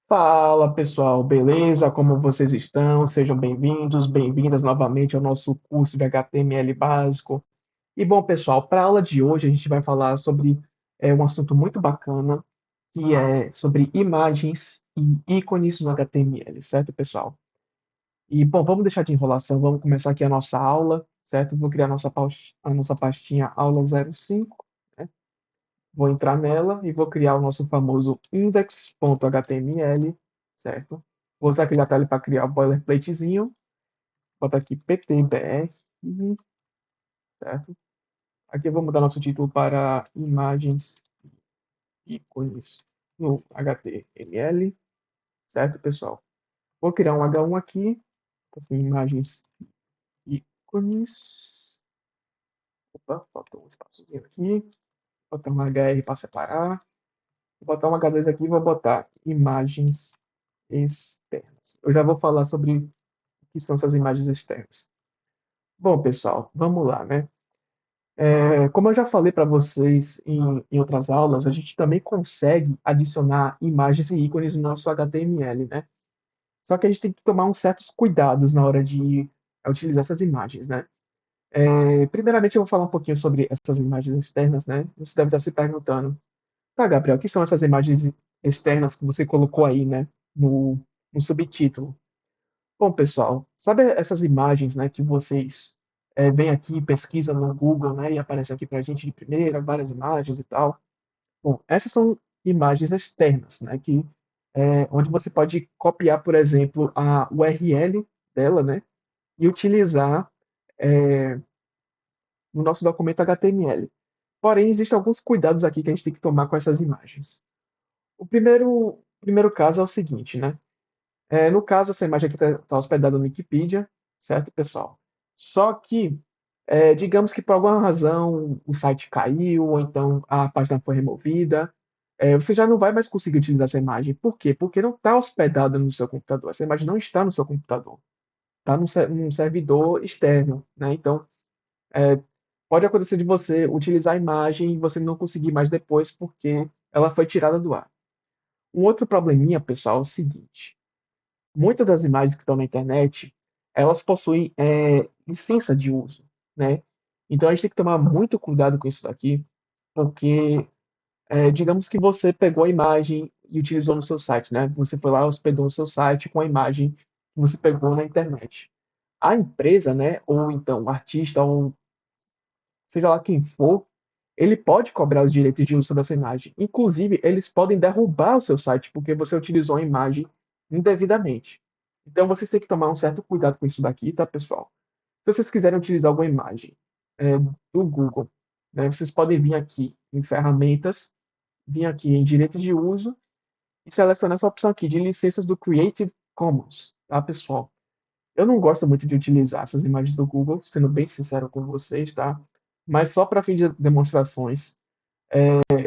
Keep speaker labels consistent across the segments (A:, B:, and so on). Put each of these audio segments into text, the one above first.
A: Fala pessoal, beleza? Como vocês estão? Sejam bem-vindos, bem-vindas novamente ao nosso curso de HTML básico. E bom, pessoal, para a aula de hoje a gente vai falar sobre um assunto muito bacana, que é sobre imagens e ícones no HTML, certo, pessoal? E bom, vamos deixar de enrolação, vamos começar aqui a nossa aula, certo? Vou criar a nossa pastinha aula 05, né? Vou entrar nela e vou criar o nosso famoso index.html, certo? Vou usar aquele atalho para criar o boilerplatezinho. Bota aqui ptbr, certo? Aqui eu vou mudar nosso título para imagens e ícones no HTML, certo, pessoal? Vou criar um H1 aqui, assim, imagens e ícones. Opa, faltou um espaçozinho aqui. Vou botar um HR para separar. Vou botar um H2 aqui e vou botar imagens externas. Eu já vou falar sobre o que são essas imagens externas. Bom, pessoal, vamos lá, né? Como eu já falei para vocês em outras aulas, a gente também consegue adicionar imagens e ícones no nosso HTML, né? Só que a gente tem que tomar uns certos cuidados na hora de utilizar essas imagens, né? Primeiramente, eu vou falar um pouquinho sobre essas imagens externas, né? Você deve estar se perguntando, tá, Gabriel, o que são essas imagens externas que você colocou aí, né? No subtítulo. Bom, pessoal, sabe essas imagens, né, que vocês vêm aqui, pesquisam no Google, né, e aparecem aqui para a gente de primeira, várias imagens e tal? Bom, essas são imagens externas, né, onde você pode copiar, por exemplo, a URL dela, né, e utilizar no nosso documento HTML. Porém, existem alguns cuidados aqui que a gente tem que tomar com essas imagens. O primeiro caso é o seguinte, né? No caso, essa imagem aqui está hospedada no Wikipedia, certo, pessoal? Só que, digamos que por alguma razão o site caiu, ou então a página foi removida, você já não vai mais conseguir utilizar essa imagem. Por quê? Porque não está hospedada no seu computador. Essa imagem não está no seu computador. Está num servidor externo, né? Então, é, pode acontecer de você utilizar a imagem e você não conseguir mais depois porque ela foi tirada do ar. Um outro probleminha, pessoal, é o seguinte. Muitas das imagens que estão na internet, elas possuem licença de uso, né? Então a gente tem que tomar muito cuidado com isso daqui, porque digamos que você pegou a imagem e utilizou no seu site, né? Você foi lá, hospedou no seu site com a imagem que você pegou na internet. A empresa, né, ou então o artista, ou seja lá quem for, ele pode cobrar os direitos de uso sobre a sua imagem. Inclusive, eles podem derrubar o seu site porque você utilizou a imagem indevidamente. Então, vocês têm que tomar um certo cuidado com isso daqui, tá, pessoal? Se vocês quiserem utilizar alguma imagem do Google, né, vocês podem vir aqui em ferramentas, vir aqui em direitos de uso e selecionar essa opção aqui de licenças do Creative Commons, tá, pessoal? Eu não gosto muito de utilizar essas imagens do Google, sendo bem sincero com vocês, tá? Mas só para fim de demonstrações,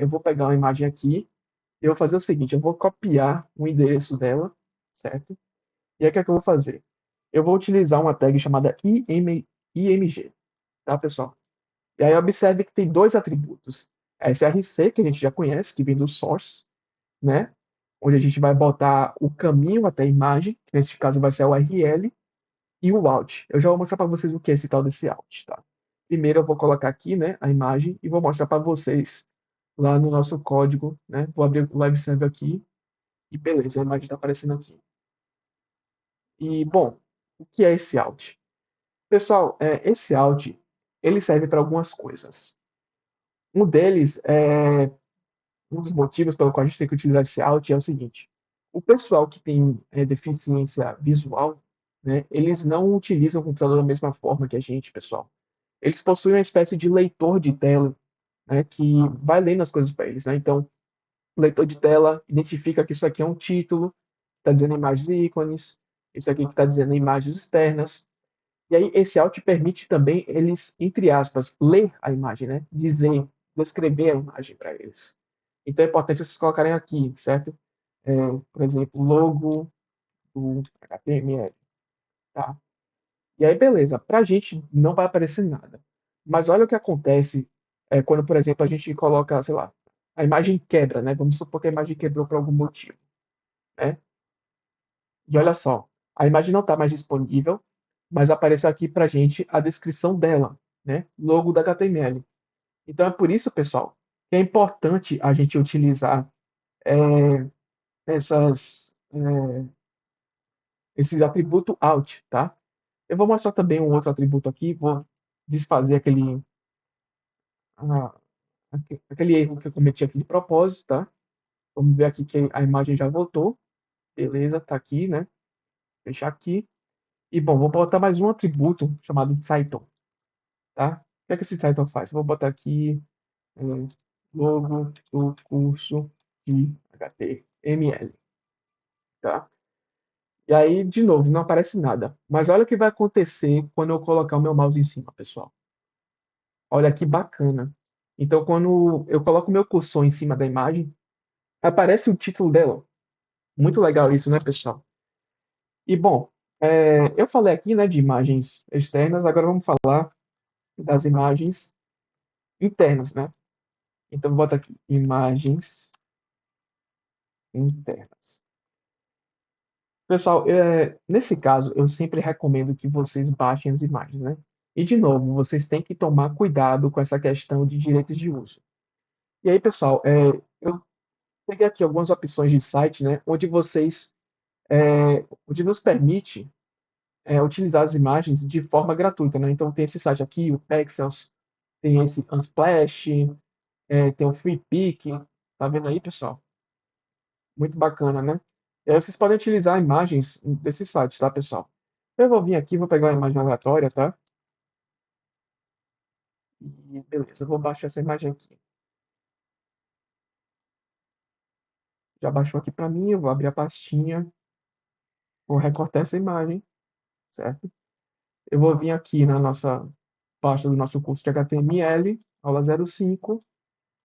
A: eu vou pegar uma imagem aqui e eu vou fazer o seguinte, eu vou copiar o endereço dela, certo? E aí o que é que eu vou fazer? Eu vou utilizar uma tag chamada img, tá, pessoal? E aí observe que tem dois atributos. src, que a gente já conhece, que vem do source, né? Onde a gente vai botar o caminho até a imagem, que nesse caso vai ser a URL, e o out. Eu já vou mostrar para vocês o que é esse tal desse out, tá? Primeiro eu vou colocar aqui, né, a imagem e vou mostrar para vocês lá no nosso código, né? Vou abrir o Live Server aqui e beleza, a imagem está aparecendo aqui. E bom, o que é esse out? Pessoal, esse out ele serve para algumas coisas. Um deles um dos motivos pelo qual a gente tem que utilizar esse out é o seguinte: o pessoal que tem deficiência visual, né, eles não utilizam o computador da mesma forma que a gente, pessoal. Eles possuem uma espécie de leitor de tela, né, que vai lendo as coisas para eles, né? Então, o leitor de tela identifica que isso aqui é um título, está dizendo imagens e ícones, isso aqui que está dizendo imagens externas. E aí, esse alt permite também eles, entre aspas, ler a imagem, né? Dizer, descrever a imagem para eles. Então, é importante vocês colocarem aqui, certo? Por exemplo, logo do HTML, tá? E aí, beleza. Para a gente não vai aparecer nada. Mas olha o que acontece quando, por exemplo, a gente coloca, sei lá, a imagem quebra, né? Vamos supor que a imagem quebrou por algum motivo, né? E olha só, a imagem não está mais disponível, mas apareceu aqui para a gente a descrição dela, né? Logo da HTML. Então é por isso, pessoal, que é importante a gente utilizar essas, esses atributos out, tá? Eu vou mostrar também um outro atributo aqui, vou desfazer ah, aquele erro que eu cometi aqui de propósito, tá? Vamos ver aqui que a imagem já voltou. Beleza, tá aqui, né? Fechar aqui. E bom, vou botar mais um atributo chamado title, tá? O que é que esse title faz? Vou botar aqui é, logo do curso de HTML, tá? E aí, de novo, não aparece nada. Mas olha o que vai acontecer quando eu colocar o meu mouse em cima, pessoal. Olha que bacana. Então, quando eu coloco o meu cursor em cima da imagem, aparece o título dela. Muito legal isso, né, pessoal? E bom, eu falei aqui, né, de imagens externas, agora vamos falar das imagens internas, né? Então, vou botar aqui imagens internas. Pessoal, nesse caso, eu sempre recomendo que vocês baixem as imagens, né? E, de novo, vocês têm que tomar cuidado com essa questão de direitos de uso. E aí, pessoal, eu peguei aqui algumas opções de site, né, onde nos permite utilizar as imagens de forma gratuita, né? Então, tem esse site aqui, o Pexels, tem esse Unsplash, tem o FreePic, tá vendo aí, pessoal? Muito bacana, né? E aí vocês podem utilizar imagens desses sites, tá, pessoal? Eu vou vir aqui, vou pegar uma imagem aleatória, tá? E beleza, eu vou baixar essa imagem aqui. Já baixou aqui para mim, eu vou abrir a pastinha, vou recortar essa imagem, certo? Eu vou vir aqui na nossa pasta do nosso curso de HTML, aula 05,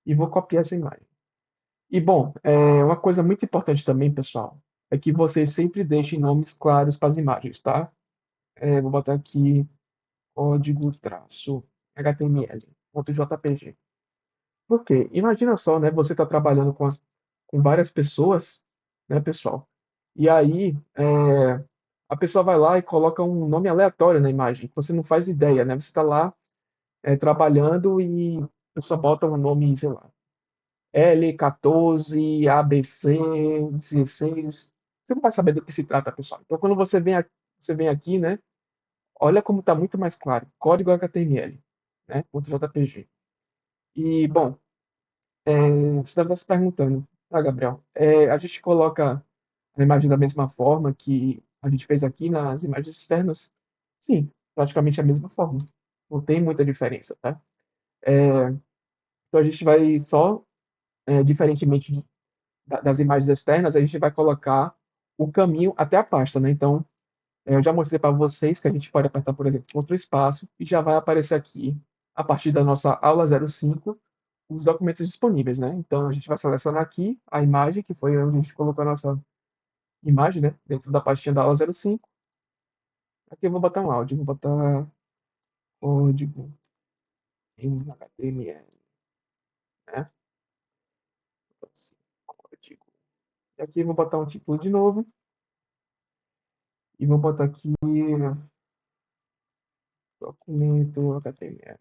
A: e vou copiar essa imagem. E bom, uma coisa muito importante também, pessoal, é que vocês sempre deixem nomes claros para as imagens, tá? Vou botar aqui código traço HTML.jpg. Por quê? Imagina só, né? Você está trabalhando com várias pessoas, né, pessoal? E aí, a pessoa vai lá e coloca um nome aleatório na imagem, que você não faz ideia, né? Você está lá, trabalhando e a pessoa bota um nome, sei lá, L14, ABC 16. Você não vai saber do que se trata, pessoal. Então, quando você vem aqui, né? Olha como está muito mais claro. Código HTML, né? .jpg. E, bom, você deve estar se perguntando, tá, Gabriel? A gente coloca a imagem da mesma forma que a gente fez aqui nas imagens externas? Sim, praticamente a mesma forma. Não tem muita diferença, tá? Então a gente vai só, diferentemente das imagens externas, a gente vai colocar o caminho até a pasta, né? Então, eu já mostrei para vocês que a gente pode apertar, por exemplo, outro espaço e já vai aparecer aqui, a partir da nossa aula 05, os documentos disponíveis, né? Então, a gente vai selecionar aqui a imagem, que foi onde a gente colocou a nossa imagem, né? Dentro da pastinha da aula 05. Aqui eu vou botar um áudio, vou botar código em HTML, né? Assim, código. E aqui eu vou botar um título de novo e vou botar aqui documento HTML.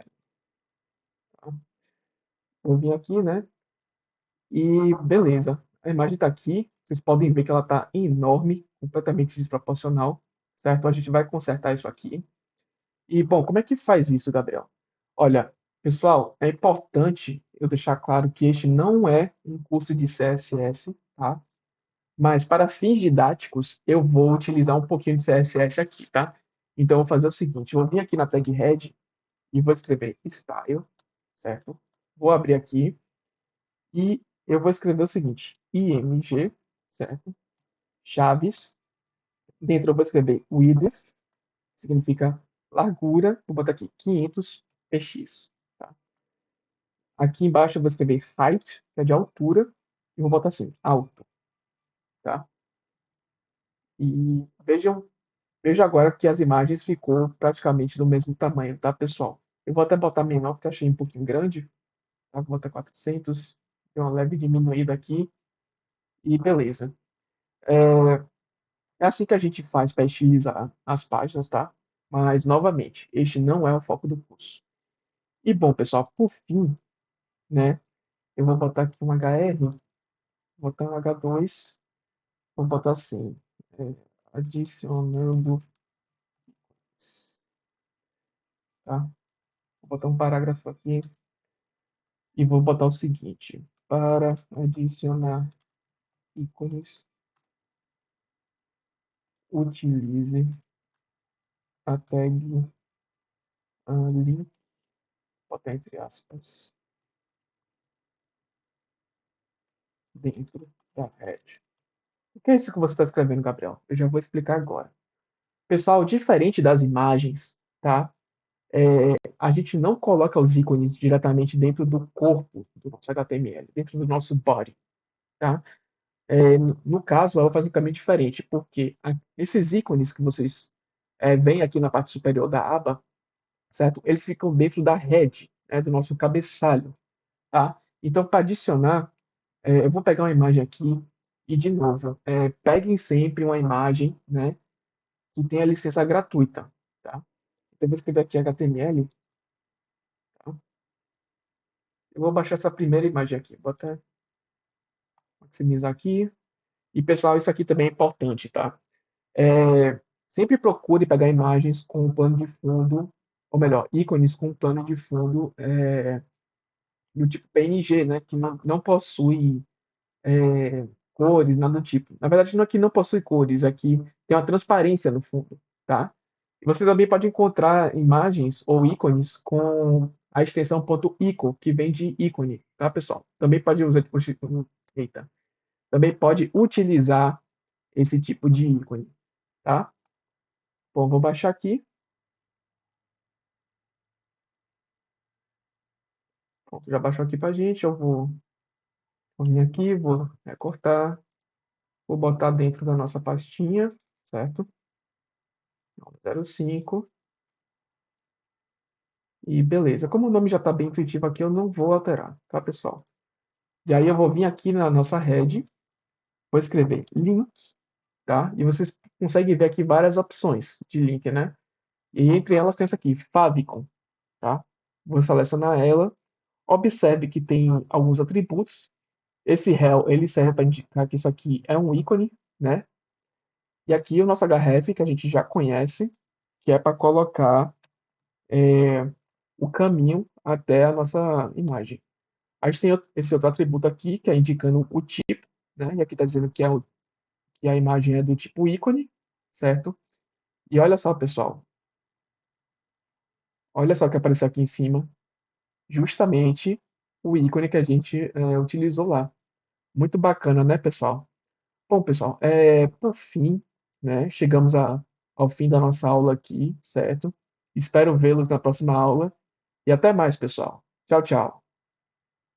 A: Tá? Vou vir aqui, né? E beleza. A imagem está aqui. Vocês podem ver que ela está enorme, completamente desproporcional, certo? A gente vai consertar isso aqui. E bom, como é que faz isso, Gabriel? Olha, pessoal, é importante eu deixar claro que este não é um curso de CSS, tá? Mas para fins didáticos, eu vou utilizar um pouquinho de CSS aqui, tá? Então, eu vou fazer o seguinte: eu vou vir aqui na tag head e vou escrever style, certo? Vou abrir aqui e eu vou escrever o seguinte: img, certo? Chaves. Dentro eu vou escrever width, que significa largura. Vou botar aqui 500 px. Tá? Aqui embaixo eu vou escrever height, que é de altura, e vou botar assim, alto. Tá? E veja agora que as imagens ficou praticamente do mesmo tamanho, tá, pessoal? Eu vou até botar menor, porque achei um pouquinho grande. Tá? Vou botar 400, deu uma leve diminuída aqui, e beleza. É assim que a gente faz para estilizar as páginas, tá? Mas, novamente, este não é o foco do curso. E bom, pessoal, por fim, né, eu vou botar aqui um HR, vou botar um H2, vou botar assim, é, adicionando, tá? Vou botar um parágrafo aqui e vou botar o seguinte: para adicionar ícones, utilize a tag link, botar entre aspas, dentro da head. O que é isso que você está escrevendo, Gabriel? Eu já vou explicar agora. Pessoal, diferente das imagens, tá? A gente não coloca os ícones diretamente dentro do corpo do nosso HTML, dentro do nosso body, tá? No caso, ela faz um caminho diferente, porque esses ícones que vocês veem aqui na parte superior da aba, certo? Eles ficam dentro da head, né, do nosso cabeçalho, tá? Então, para adicionar, eu vou pegar uma imagem aqui e, de novo, peguem sempre uma imagem, né, que tenha licença gratuita, tá? Então, eu vou escrever aqui HTML, tá? Eu vou baixar essa primeira imagem aqui, vou até maximizar aqui. E, pessoal, isso aqui também é importante, tá? Sempre procure pegar imagens com um plano de fundo, ou melhor, ícones com um plano de fundo do tipo PNG, né? Que não possui cores, nada do tipo. Na verdade, não é que não possui cores, é que tem uma transparência no fundo, tá? E você também pode encontrar imagens ou ícones com a extensão .ico, que vem de ícone, tá, pessoal? Também pode usar, eita, também pode utilizar esse tipo de ícone, tá? Bom, vou baixar aqui. Pronto, já baixou aqui pra gente. Vou vir aqui, vou recortar, vou botar dentro da nossa pastinha, certo? 05. E beleza. Como o nome já está bem intuitivo aqui, eu não vou alterar, tá, pessoal? E aí eu vou vir aqui na nossa head, vou escrever link, tá? E vocês conseguem ver aqui várias opções de link, né? E entre elas tem essa aqui, favicon, tá? Vou selecionar ela. Observe que tem alguns atributos. Esse rel, ele serve para indicar que isso aqui é um ícone, né? E aqui o nosso href, que a gente já conhece, que é para colocar o caminho até a nossa imagem. A gente tem esse outro atributo aqui, que é indicando o tipo, né? E aqui está dizendo que a imagem é do tipo ícone, certo? E olha só, pessoal, olha só o que apareceu aqui em cima, justamente o ícone que a gente utilizou lá. Muito bacana, né, pessoal? Bom, pessoal, por fim, né, chegamos ao fim da nossa aula aqui, certo? Espero vê-los na próxima aula e até mais, pessoal. Tchau, tchau.